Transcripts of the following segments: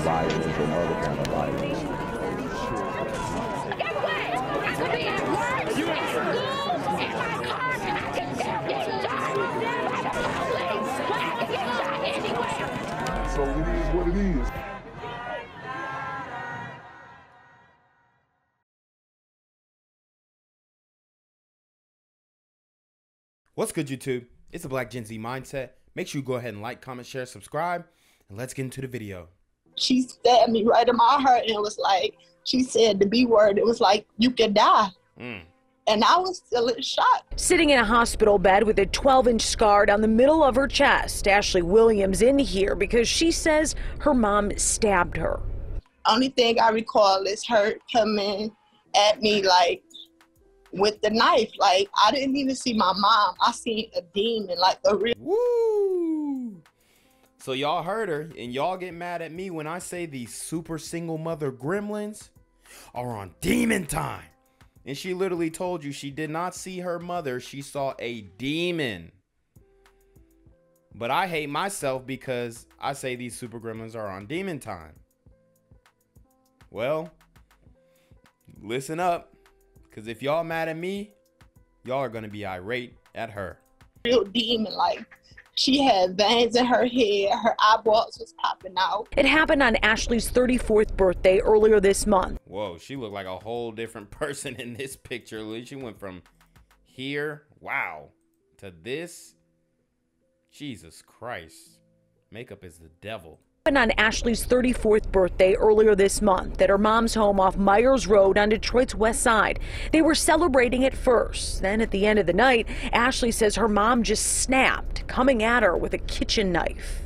violence and other kind of violence. Guess what? I could be at work, at school, in my car, and I can still get shot by the police. But I can get shot anywhere. So it is what it is. What's good, YouTube? It's the Black Gen Z Mindset. Make sure you go ahead and like, comment, share, subscribe, and let's get into the video. She stabbed me right in my heart, and it was like, she said the B word. It was like, you can die. And I was still in shock. Sitting in a hospital bed with a 12-inch scar down the middle of her chest, Ashley Williams in here because she says her mom stabbed her. Only thing I recall is her coming at me like with the knife. Like, I didn't even see my mom. I seen a demon, like a real. Woo! So y'all heard her, and y'all get mad at me when I say these super single mother gremlins are on demon time. And she literally told you she did not see her mother, she saw a demon. But I hate myself because I say these super gremlins are on demon time. Well, listen up. Because if y'all mad at me, y'all are going to be irate at her. Real demon, like she had veins in her head, her eyeballs was popping out. It happened on Ashley's 34th birthday earlier this month. Whoa, she looked like a whole different person in this picture. She went from here, wow, to this. Jesus Christ. Makeup is the devil. On Ashley's 34th birthday earlier this month at her mom's home off Myers Road on Detroit's west side. They were celebrating at first. Then at the end of the night, Ashley says her mom just snapped, coming at her with a kitchen knife.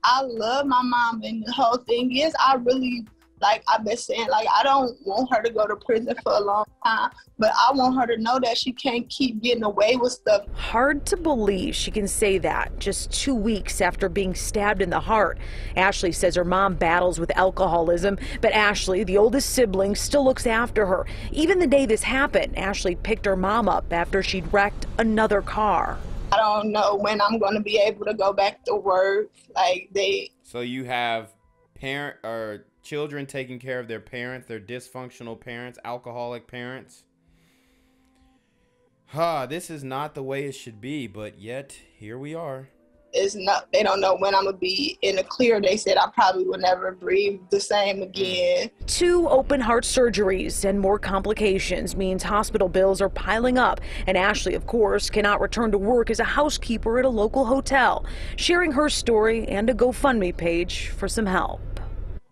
I love my mom, and the whole thing is I really, like I've been saying, like I don't want her to go to prison for a long time, but I want her to know that she can't keep getting away with stuff. Hard to believe she can say that just 2 weeks after being stabbed in the heart. Ashley says her mom battles with alcoholism, but Ashley, the oldest sibling, still looks after her. Even the day this happened, Ashley picked her mom up after she'd wrecked another car. I don't know when I'm going to be able to go back to work. So you have children taking care of their parents, their dysfunctional parents, alcoholic parents. This is not the way it should be, but yet here we are. It's not, they don't know when I'm gonna be in the clear. They said I probably will never breathe the same again. 2 open heart surgeries and more complications means hospital bills are piling up, and Ashley, of course, cannot return to work as a housekeeper at a local hotel, sharing her story and a GoFundMe page for some help.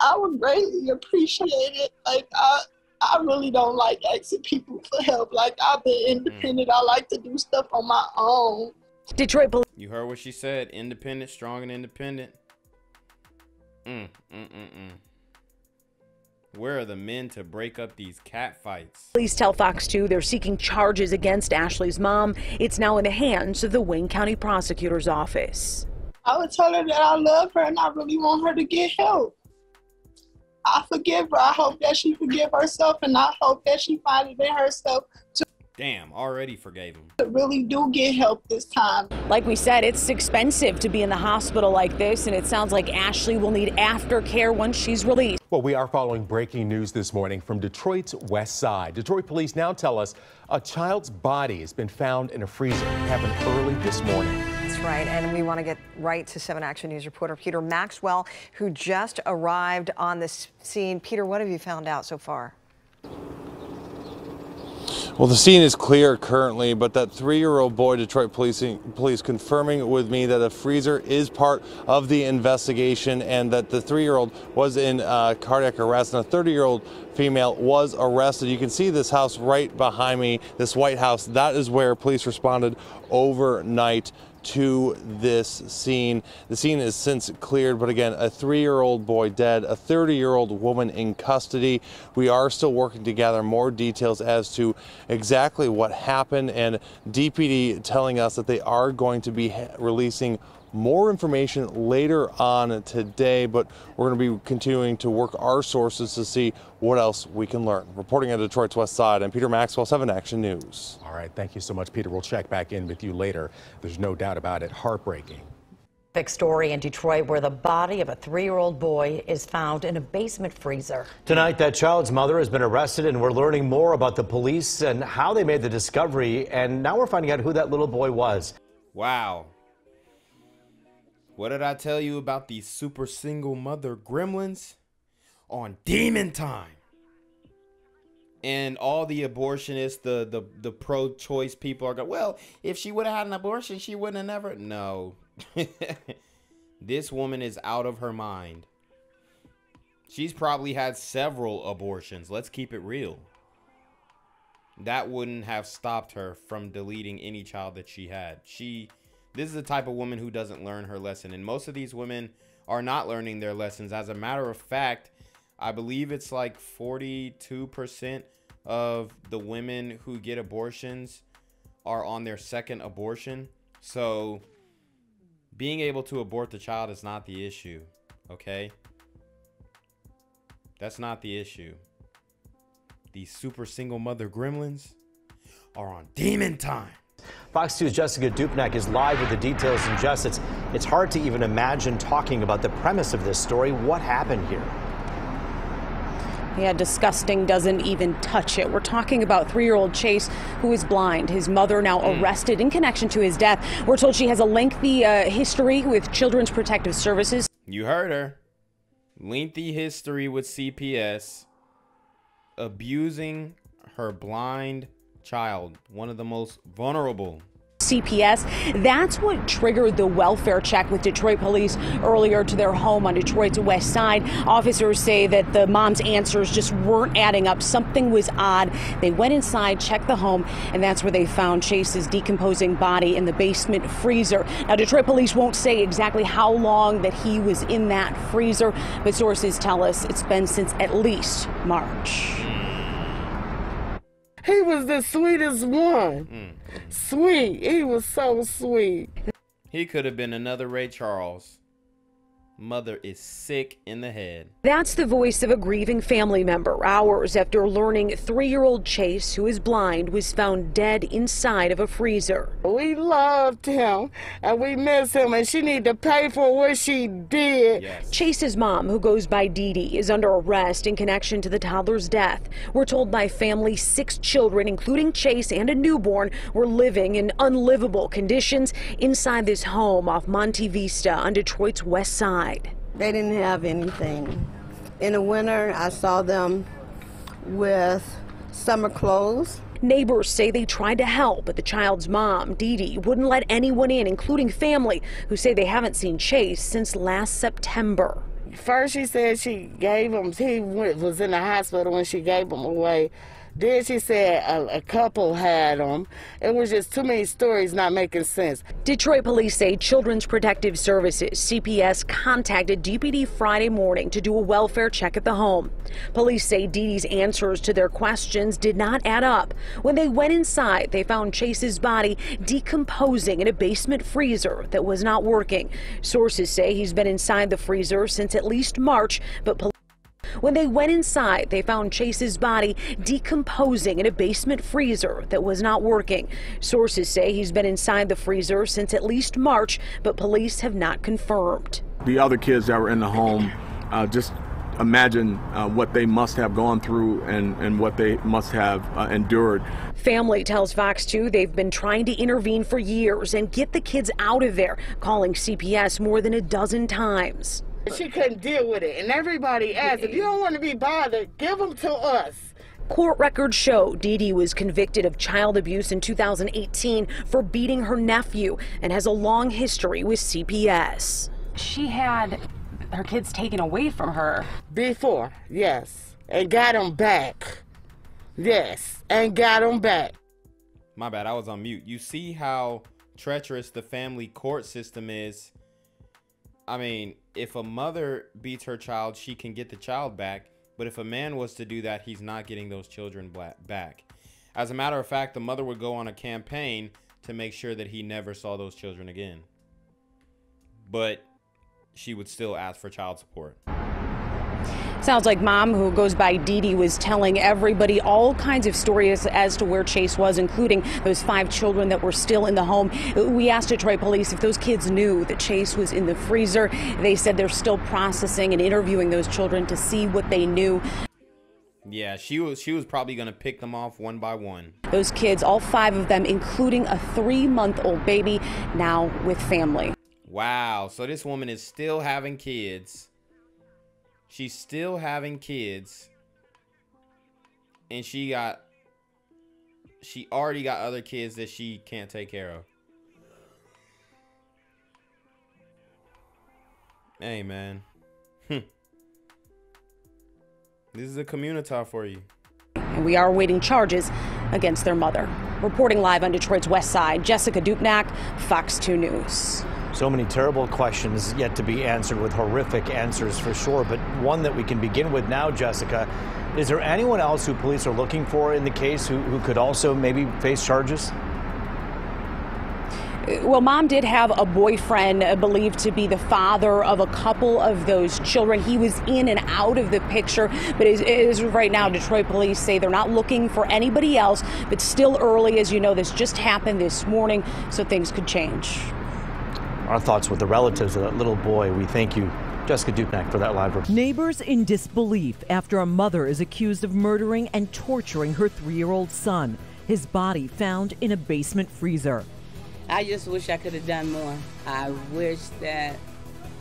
I would greatly appreciate it. Like, I really don't like asking people for help. Like, I've been independent. I like to do stuff on my own. Detroit police. You heard what she said. Independent, strong, and independent. Where are the men to break up these cat fights? Police tell Fox 2 they're seeking charges against Ashley's mom. It's now in the hands of the Wayne County Prosecutor's Office. I would tell her that I love her and I really want her to get help. I forgive her. I hope that she forgive herself, and I hope that she finds it in herself to Damn, already forgave him. really do get help this time. Like we said, it's expensive to be in the hospital like this, and it sounds like Ashley will need aftercare once she's released. Well, we are following breaking news this morning from Detroit's west side. Detroit police now tell us a child's body has been found in a freezer. It happened early this morning. That's right, and we want to get right to 7 Action News reporter Peter Maxwell, who just arrived on the scene. Peter, what have you found out so far? Well, the scene is clear currently, but that 3-year-old boy, Detroit police confirming with me that a freezer is part of the investigation and that the 3-year-old was in cardiac arrest and a 30-year-old female was arrested. You can see this house right behind me, this White House. That is where police responded overnight to this scene. The scene is since cleared, but again, a 3-year-old boy dead, a 30-year-old woman in custody. We are still working to gather more details as to exactly what happened, and DPD telling us that they are going to be releasing more information later on today, but we're going to be continuing to work our sources to see what else we can learn. Reporting at Detroit's west side, I'm Peter Maxwell, 7 Action News. All right, thank you so much, Peter. We'll check back in with you later. There's no doubt about it. Heartbreaking. Big story in Detroit where the body of a 3-year-old boy is found in a basement freezer. Tonight, that child's mother has been arrested, and we're learning more about the police and how they made the discovery. And now we're finding out who that little boy was. Wow. What did I tell you about these super single mother gremlins? On Demon Time. And all the abortionists, the pro-choice people are going, well, if she would have had an abortion, she wouldn't have never. No. This woman is out of her mind. She's probably had several abortions. Let's keep it real. That wouldn't have stopped her from deleting any child that she had. This is the type of woman who doesn't learn her lesson. And most of these women are not learning their lessons. As a matter of fact, I believe it's like 42% of the women who get abortions are on their second abortion. So being able to abort the child is not the issue, okay? That's not the issue. These super single mother gremlins are on Demon Time. Fox 2's Jessica Dupnack is live with the details. And Jess, it's hard to even imagine talking about the premise of this story. What happened here? Yeah, disgusting doesn't even touch it. We're talking about 3-year-old Chayce, who is blind. His mother now arrested in connection to his death. We're told she has a lengthy history with Children's Protective Services. You heard her. Lengthy history with CPS, abusing her blind child, one of the most vulnerable. CPS, that's what triggered the welfare check with Detroit police earlier to their home on Detroit's west side. Officers say that the mom's answers just weren't adding up. Something was odd. They went inside, checked the home, and that's where they found Chayce's decomposing body in the basement freezer. Now, Detroit police won't say exactly how long that he was in that freezer, but sources tell us it's been since at least March. He was the sweetest one. Sweet. He was so sweet. He could have been another Ray Charles. Mother is sick in the head. That's the voice of a grieving family member hours after learning 3-year-old Chayce, who is blind, was found dead inside of a freezer. We loved him and we miss him, and she need to pay for what she did. Yes. Chayce's mom, who goes by Dee Dee, is under arrest in connection to the toddler's death. We're told by family 6 children, including Chayce and a newborn, were living in unlivable conditions inside this home off Monte Vista on Detroit's west side. They didn't have anything. In the winter, I saw them with summer clothes. Neighbors say they tried to help, but the child's mom, Dee Dee, wouldn't let anyone in, including family, who say they haven't seen Chayce since last September. First she said she gave him, he was in the hospital when she gave him away. Then she said a couple had him. It was just too many stories not making sense. Detroit police say Children's Protective Services, CPS, contacted DPD Friday morning to do a welfare check at the home. Police say Dee Dee's answers to their questions did not add up. When they went inside, they found Chayce's body decomposing in a basement freezer that was not working. Sources say he's been inside the freezer since at least March, but when they went inside, they found Chayce's body decomposing in a basement freezer that was not working. Sources say he's been inside the freezer since at least March, but police have not confirmed. The other kids that were in the home, just imagine what they must have gone through and what they must have endured. Family tells Fox 2 they've been trying to intervene for years and get the kids out of there, calling CPS more than a dozen times. She couldn't deal with it, and everybody asked, if you don't want to be bothered, give them to us. Court records show Dee Dee was convicted of child abuse in 2018 for beating her nephew and has a long history with CPS. She had her kids taken away from her. Before, yes, and got them back. Yes, and got them back. My bad, I was on mute. You see how treacherous the family court system is. I mean, if a mother beats her child, she can get the child back. But if a man was to do that, he's not getting those children back. As a matter of fact, the mother would go on a campaign to make sure that he never saw those children again. But she would still ask for child support. Sounds like Mom, who goes by Dee Dee, was telling everybody all kinds of stories as to where Chayce was, including those 5 children that were still in the home. We asked Detroit police if those kids knew that Chayce was in the freezer. They said they're still processing and interviewing those children to see what they knew. Yeah, she was probably going to pick them off one by one. Those kids, all 5 of them, including a 3-month-old baby, now with family. Wow, so this woman is still having kids. She's still having kids. And she already got other kids that she can't take care of. Hey, man. This is a community for you. And we are awaiting charges against their mother. Reporting live on Detroit's West Side, Jessica Dupnack, Fox 2 News. So many terrible questions yet to be answered, with horrific answers for sure. But one that we can begin with now, Jessica, is there anyone else who police are looking for in the case who could also maybe face charges? Well, Mom did have a boyfriend believed to be the father of a couple of those children. He was in and out of the picture, but as right now, Detroit police say they're not looking for anybody else, but still early. As you know, this just happened this morning, so things could change. Our thoughts with the relatives of that little boy. We thank you, Jessica Dupnack, for that live report. Neighbors in disbelief after a mother is accused of murdering and torturing her 3-year-old son. His body found in a basement freezer. I just wish I could have done more. I wish that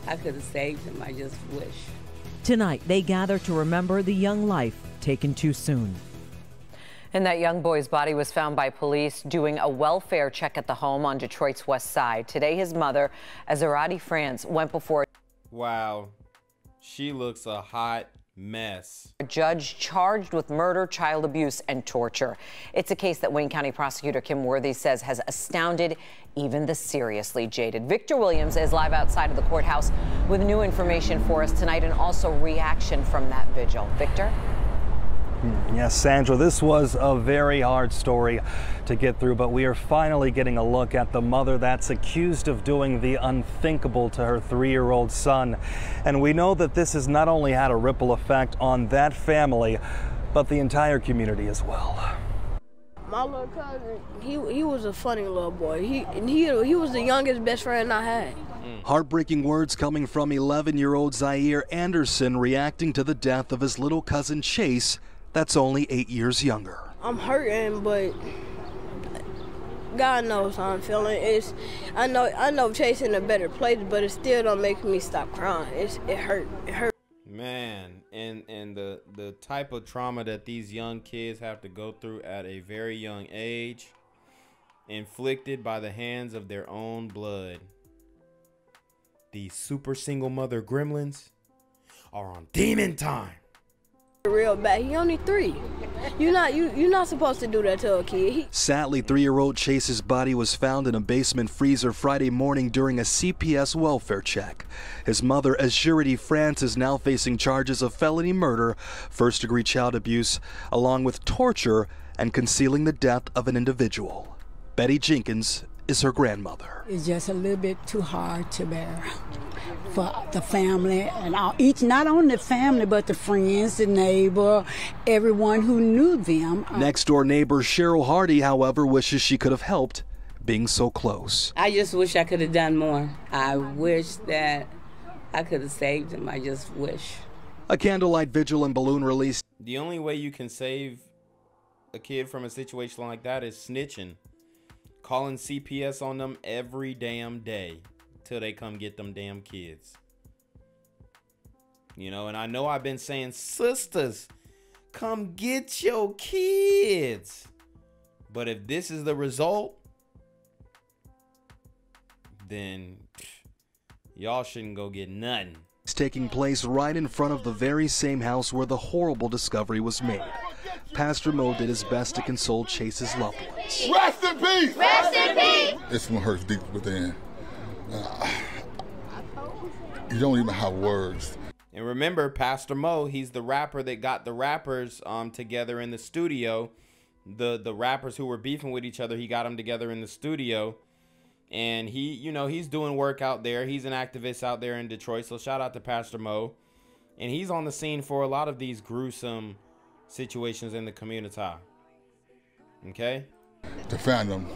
I could have saved him. I just wish. Tonight, they gather to remember the young life taken too soon. And that young boy's body was found by police doing a welfare check at the home on Detroit's West Side. Today, his mother, Azuradee Miata, went before. Wow, she looks a hot mess. A judge charged with murder, child abuse, and torture. It's a case that Wayne County Prosecutor Kim Worthy says has astounded even the seriously jaded. Victor Williams is live outside of the courthouse with new information for us tonight, and also reaction from that vigil. Victor? Yes, Sandra, this was a very hard story to get through, but we are finally getting a look at the mother that's accused of doing the unthinkable to her 3-year-old son. And we know that this has not only had a ripple effect on that family, but the entire community as well. My little cousin, he was a funny little boy. He was the youngest best friend I had. Heartbreaking words coming from 11-year-old Zaire Anderson reacting to the death of his little cousin Chayce, that's only 8 years younger. I'm hurting, but God knows how I'm feeling. I know Chayce in a better place, but it still don't make me stop crying. It hurt. Man, and the type of trauma that these young kids have to go through at a very young age, inflicted by the hands of their own blood. These super single mother gremlins are on demon time. Real bad. He only 3. You're not supposed to do that to a kid. Sadly, 3-year-old Chayce's body was found in a basement freezer Friday morning during a CPS welfare check. His mother, Azuradee Miata, is now facing charges of felony murder, first-degree child abuse, along with torture and concealing the death of an individual. Betty Jenkins is her grandmother. It's just a little bit too hard to bear for the family and not only the family, but the friends, the neighbor, everyone who knew them. Next-door neighbor Cheryl Hardy, however, wishes she could have helped, being so close. I just wish I could have done more. I wish that I could have saved him. I just wish. A candlelight vigil and balloon release. The only way you can save a kid from a situation like that is snitching. Calling CPS on them every damn day till they come get them damn kids. You know, and I know I've been saying, sisters, come get your kids. But if this is the result, then y'all shouldn't go get nothing. It's taking place right in front of the very same house where the horrible discovery was made. Pastor Mo did his best to console Chayce's loved ones. Rest in peace! Rest in peace! This one hurts deep within. You don't even have words. And remember, Pastor Mo, he's the rapper that got the rappers together in the studio. The rappers who were beefing with each other, he got them together in the studio. And he, you know, he's doing work out there. He's an activist out there in Detroit. So shout out to Pastor Mo. And he's on the scene for a lot of these gruesome situations in the community. Okay? To fathom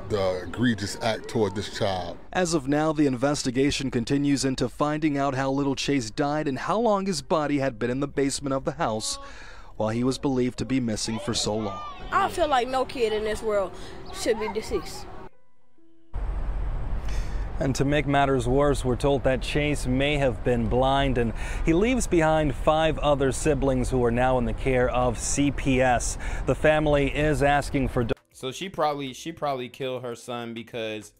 the egregious act toward this child. As of now, the investigation continues into finding out how little Chayce died and how long his body had been in the basement of the house while he was believed to be missing for so long. I feel like no kid in this world should be deceased. And to make matters worse, we're told that Chayce may have been blind, and he leaves behind 5 other siblings who are now in the care of CPS. The family is asking for... So she probably killed her son because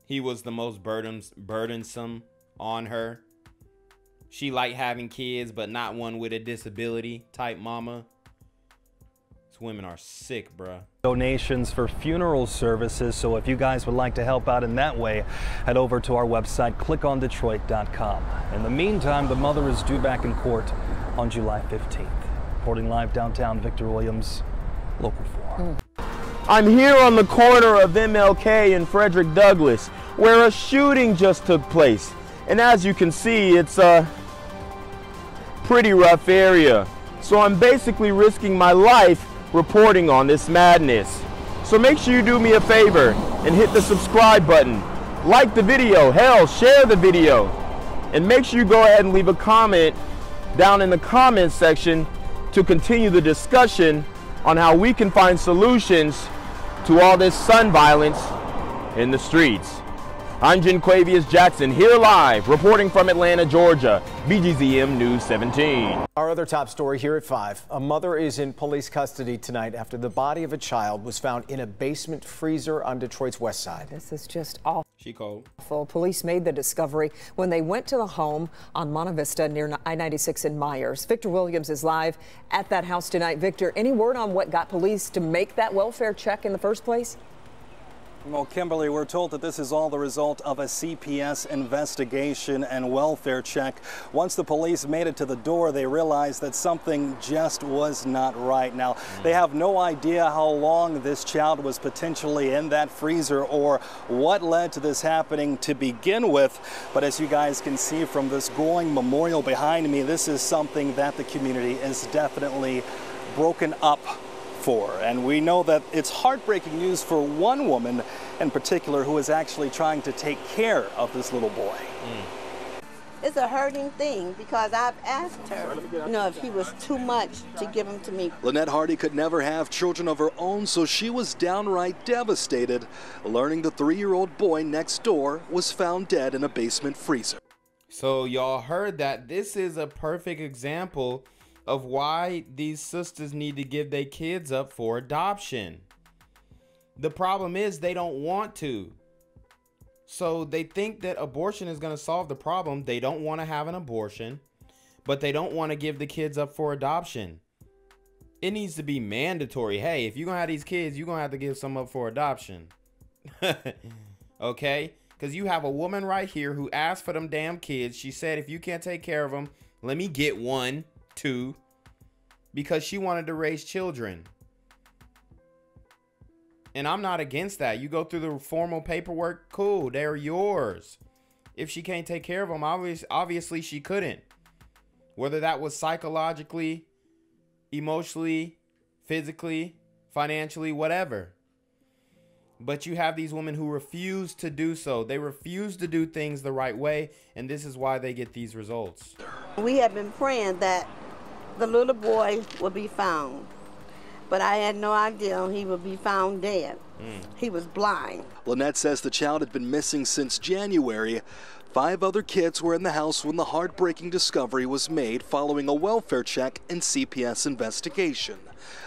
he was the most burdensome on her. She liked having kids, but not one with a disability type mama. These women are sick, bruh. Donations for funeral services, so if you guys would like to help out in that way, head over to our website, clickondetroit.com. In the meantime, the mother is due back in court on July 15th. Reporting live downtown, Victor Williams, Local 4. I'm here on the corner of MLK and Frederick Douglass, where a shooting just took place. And as you can see, it's a pretty rough area. So I'm basically risking my life reporting on this madness. So make sure you do me a favor and hit the subscribe button. Like the video, hell, share the video. And make sure you go ahead and leave a comment down in the comments section to continue the discussion on how we can find solutions to all this son violence in the streets. I'm Jenquavius Jackson, here live, reporting from Atlanta, Georgia, BGZM News 17. Our other top story here at 5. A mother is in police custody tonight after the body of a child was found in a basement freezer on Detroit's west side. This is just awful. She cold. Police made the discovery when they went to the home on Monte Vista near I-96 in Myers. Victor Williams is live at that house tonight. Victor, any word on what got police to make that welfare check in the first place? Well, Kimberly, we're told that this is all the result of a CPS investigation and welfare check. Once the police made it to the door, they realized that something just was not right. Now, they have no idea how long this child was potentially in that freezer or what led to this happening to begin with. But as you guys can see from this glowing memorial behind me, this is something that the community is definitely broken up for. And we know that it's heartbreaking news for one woman in particular who is actually trying to take care of this little boy. It's a hurting thing because I've asked her, if he was too much to give him to me. Lynette Hardy could never have children of her own, so she was downright devastated learning the 3-year-old boy next door was found dead in a basement freezer. So y'all heard that. This is a perfect example of why these sisters need to give their kids up for adoption. The problem is they don't want to. So they think that abortion is going to solve the problem. They don't want to have an abortion, but they don't want to give the kids up for adoption. It needs to be mandatory. Hey, if you're going to have these kids, you're going to have to give some up for adoption. Okay? Because you have a woman right here who asked for them damn kids. She said, if you can't take care of them, let me get 1, 2, because she wanted to raise children. And I'm not against that. You go through the formal paperwork, cool, they're yours. If she can't take care of them, obviously she couldn't. Whether that was psychologically, emotionally, physically, financially, whatever. But you have these women who refuse to do so. They refuse to do things the right way, and this is why they get these results. We have been praying that the little boy will be found. But I had no idea he would be found dead. He was blind. Lynette says the child had been missing since January. 5 other kids were in the house when the heartbreaking discovery was made following a welfare check and CPS investigation.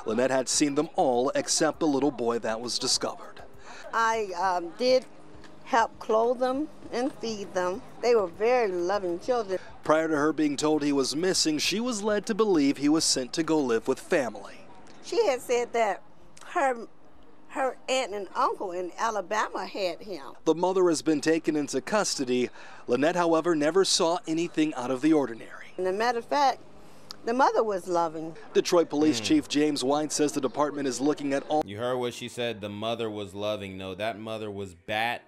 Lynette had seen them all except the little boy that was discovered. I did help clothe them and feed them. They were very loving children. Prior to her being told he was missing, she was led to believe he was sent to go live with family. She had said that her aunt and uncle in Alabama had him. The mother has been taken into custody. Lynette, however, never saw anything out of the ordinary. And as a matter of fact, the mother was loving. Detroit Police Chief James White says the department is looking at all. You heard what she said, the mother was loving. No, that mother was bat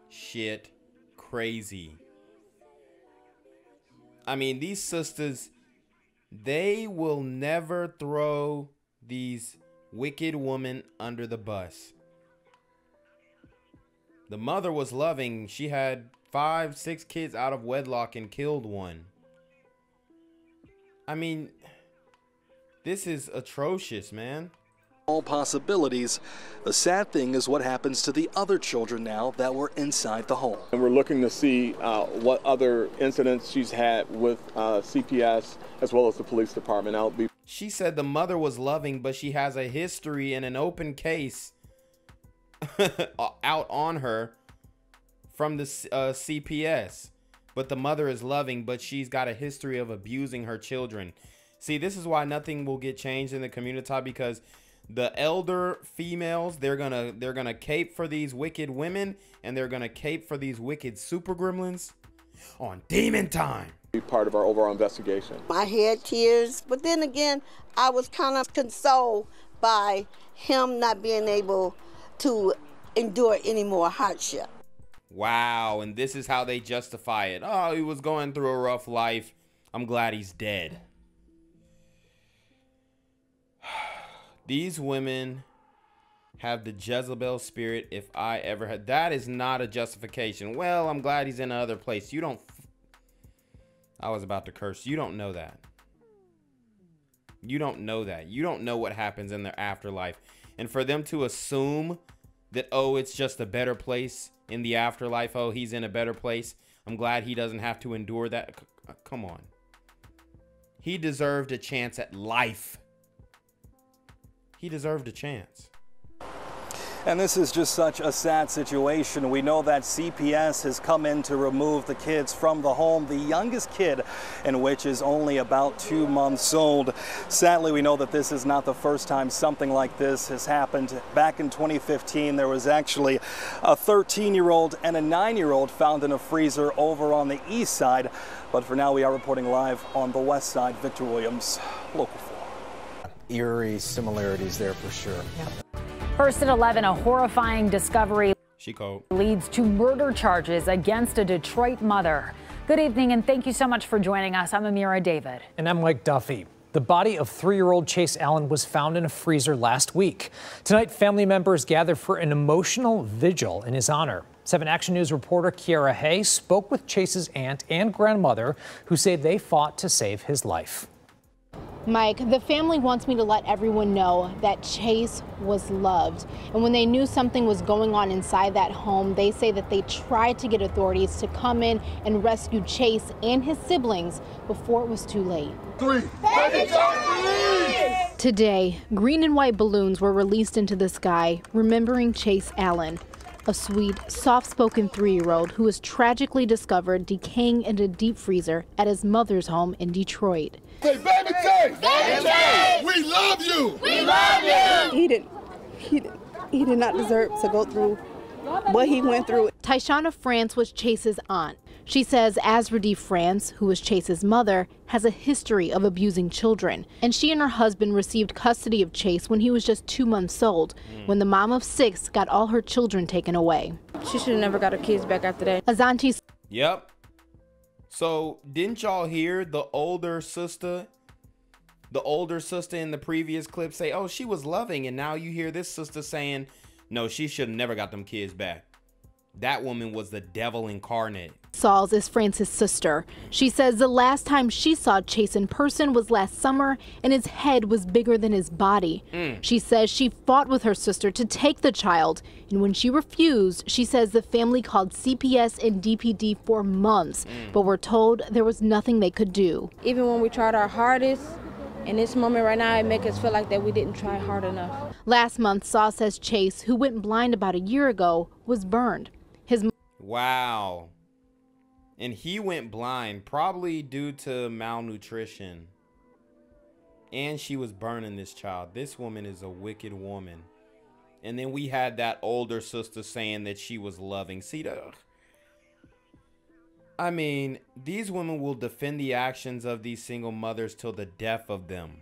shit crazy. I mean, these sisters, they will never throw these wicked women under the bus. The mother was loving. She had 5, 6 kids out of wedlock and killed one. I mean, this is atrocious, man. All possibilities. The sad thing is what happens to the other children now that were inside the home. And we're looking to see what other incidents she's had with CPS as well as the police department. She said the mother was loving, but she has a history and an open case out on her from the CPS. But the mother is loving, but she's got a history of abusing her children. See, this is why nothing will get changed in the community, because the elder females, they're gonna cape for these wicked women, and they're gonna cape for these wicked super gremlins on demon time. Be part of our overall investigation. I had tears, but then again, I was kind of consoled by him not being able to endure any more hardship. Wow, and this is how they justify it. Oh, he was going through a rough life. I'm glad he's dead. These women have the Jezebel spirit if I ever had. That is not a justification. Well, I'm glad he's in another place. You don't. I was about to curse. You don't know that. You don't know that. You don't know what happens in their afterlife. And for them to assume that, oh, it's just a better place in the afterlife. Oh, he's in a better place. I'm glad he doesn't have to endure that. Come on. He deserved a chance at life. He deserved a chance. And this is just such a sad situation. We know that CPS has come in to remove the kids from the home, the youngest kid in which is only about 2 months old. Sadly, we know that this is not the first time something like this has happened. Back in 2015, there was actually a 13-year-old and a 9-year-old found in a freezer over on the east side. But for now, we are reporting live on the west side. Victor Williams, Local 4. Eerie similarities there for sure. First at 11, a horrifying discovery leads to murder charges against a Detroit mother. Good evening, and thank you so much for joining us. I'm Amira David. And I'm Mike Duffy. The body of 3-year-old Chayce Allen was found in a freezer last week. Tonight, family members gathered for an emotional vigil in his honor. 7 Action News reporter Kiara Hay spoke with Chayce's aunt and grandmother, who say they fought to save his life. Mike, the family wants me to let everyone know that Chayce was loved. And when they knew something was going on inside that home, they say that they tried to get authorities to come in and rescue Chayce and his siblings before it was too late. 3. Today, green and white balloons were released into the sky, remembering Chayce Allen, a sweet, soft-spoken 3-year-old who was tragically discovered decaying in a deep freezer at his mother's home in Detroit. Say, baby Chayce! Baby Chayce! We love you! We love you! He did not deserve to go through what he went through. Tyshana France was Chayce's aunt. She says Azuradee France, who was Chayce's mother, has a history of abusing children. And she and her husband received custody of Chayce when he was just 2 months old, when the mom of 6 got all her children taken away. She should have never got her kids back after that. Azanti. Yep. So didn't y'all hear the older sister in the previous clip say, oh, she was loving, and now you hear this sister saying, no, she should have never got them kids back. That woman was the devil incarnate. Sauls is France's sister. She says the last time she saw Chayce in person was last summer, and his head was bigger than his body. She says she fought with her sister to take the child, and when she refused, she says the family called CPS and DPD for months, but were told there was nothing they could do. Even when we tried our hardest, in this moment right now, it makes us feel like that we didn't try hard enough. Last month, Saw says Chayce, who went blind about a year ago, was burned. Wow. And he went blind, probably due to malnutrition. And she was burning this child. This woman is a wicked woman. And then we had that older sister saying that she was loving. See, I mean, these women will defend the actions of these single mothers till the death of them.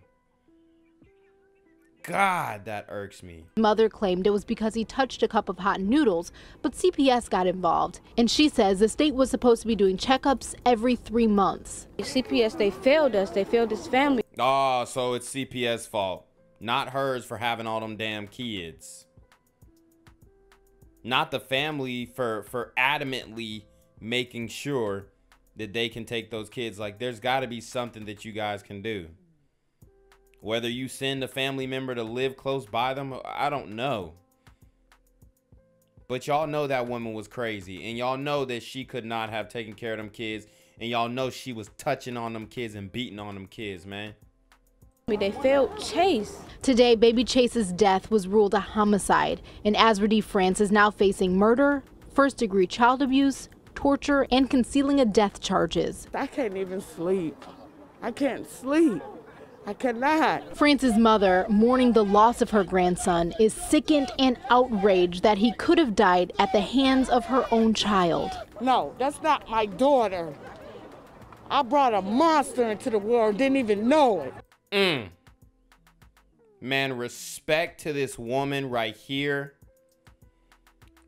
God, that irks me. Mother claimed it was because he touched a cup of hot noodles, but CPS got involved. And she says the state was supposed to be doing checkups every 3 months. CPS, they failed us. They failed his family. Oh, so it's CPS' fault, not hers for having all them damn kids. Not the family for adamantly making sure that they can take those kids. Like, there's got to be something that you guys can do. Whether you send a family member to live close by them, I don't know. But y'all know that woman was crazy. And y'all know that she could not have taken care of them kids. And y'all know she was touching on them kids and beating on them kids, man. They failed Chayce. Today, baby Chayce's death was ruled a homicide. And Azuradee France is now facing murder, first-degree child abuse, torture, and concealing a death charges. I can't even sleep. I can't sleep. I cannot. France's mother, mourning the loss of her grandson, is sickened and outraged that he could have died at the hands of her own child. No, that's not my daughter. I brought a monster into the world, didn't even know it. Man, respect to this woman right here.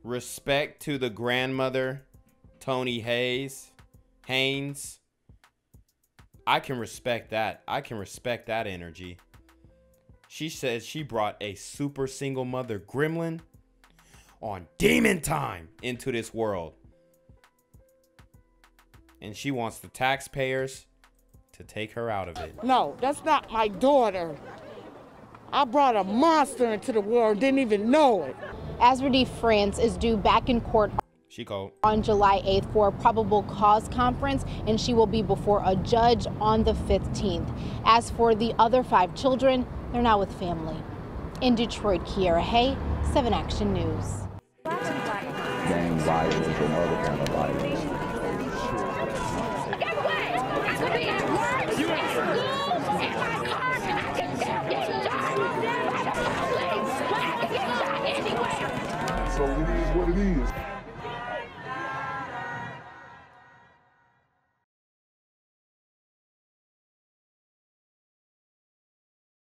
Respect to the grandmother, Tony Haynes. I can respect that. I can respect that energy. She says she brought a super single mother gremlin on demon time into this world. And she wants the taxpayers to take her out of it. No, that's not my daughter. I brought a monster into the world, didn't even know it. Azuradee France is due back in court on July 8th for a probable cause conference, and she will be before a judge on the 15th. As for the other 5 children, they're now with family. In Detroit, Kiara Hay, 7 Action News. Gang violence and other kind of